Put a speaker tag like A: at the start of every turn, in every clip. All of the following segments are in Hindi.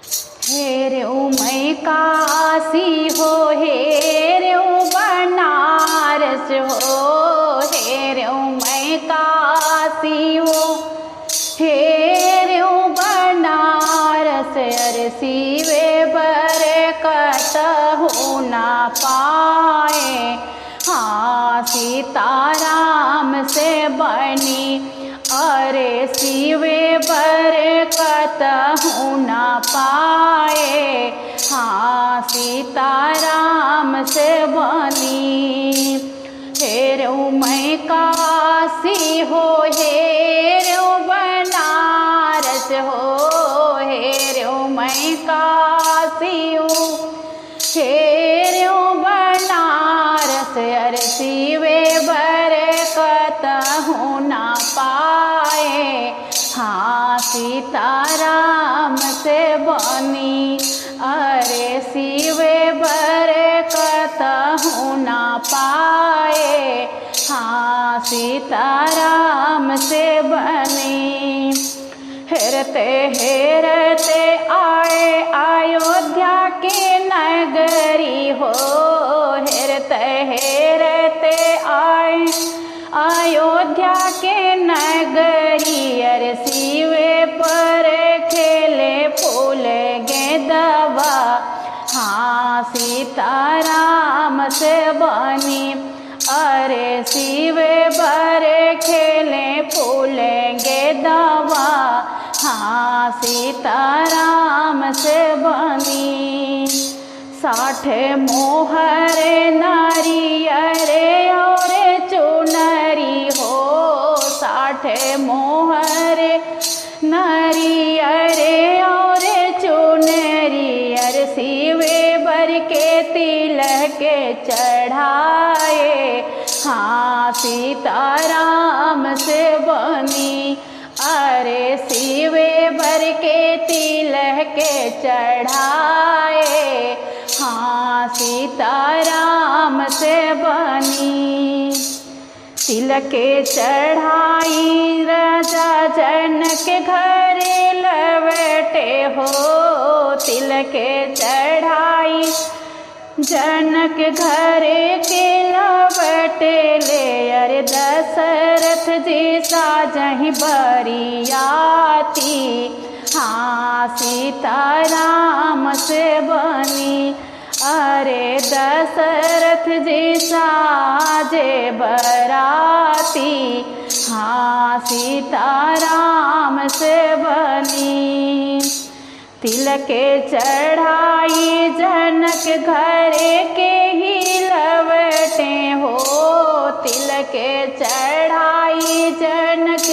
A: हेरे मैं काशी हो, हेरे बनारस हो, हेरे मैं काशी हो, हेरे बनारस। अरे शिवे बरकत हो ना पाए, हाँ सीताराम से बनी। अरे शिवे बरकत हो ना पाए, हाँ सीताराम से बनी। हेरे मैं काशी हो, हेरे बनारस हो, हेरे मैं काशी हो, हेरे बनारस। अरे शिवे बरकत हो ना पाए, हाँ सीताराम से बनी। अरे शिवे बरकत हो ना पाए, हाँ सीताराम से बनी। हेरते हेरते आए अयोध्या की नगरी हो, हेरते हेरते आए अयोध्या के नगरी। अरे शिवे पर खेले फूल गेंदवा, हाँ सीताराम से बनी। अरे शिवे पर खेले फूल गेंदवा, हाँ सीताराम से बनी। 60 मोहर नारियर और चुनरी हो, 60 मोहर नारियर और चुनरी। अरे शिवे बर के तिलक चढ़ाए, हाँ सीताराम से बनी। अरे शिवे बर के तिलक चढ़ाए, हाँ सीताराम से बनी। तिलक चढ़ाई राजा जनक घर लवटे हो, तिलक चढ़ाई जनक घर के लवटे ले। अरे दशरथ जी साजहि बरियाती, हाँ सीताराम से बनी। अरे दशरथ जी साजे बराती, हाँ सीताराम से बनी। तिलक चढ़ाई जनक घर के ही लवटे हो, तिलक चढ़ाई जनक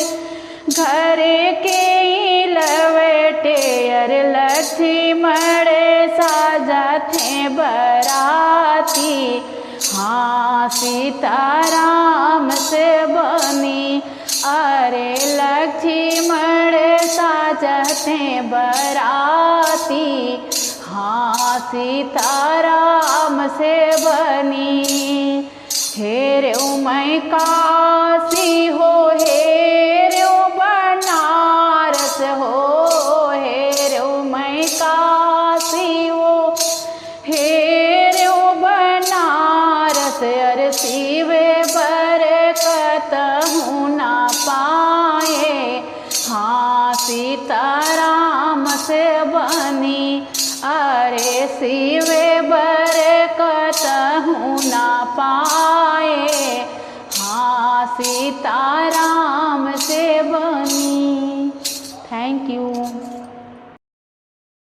A: घर के ही लवटे। अरे लक्ष्मण साजा थे बराती, हाँ सीताराम से बनी। अरे लक्ष्मण साजा थे बराती, हाँ सीताराम से बनी। हेरे मैं काशी हो, हेरे बनारस हो, हेरे मैं काशी हो, हेरे बनारस। अरे शिवे बरकत हो ना पाए, हाँ सीताराम से बनी। अरे शिवे बरकत हो ना पाए, हाँ सीताराम से बनी। Thank you.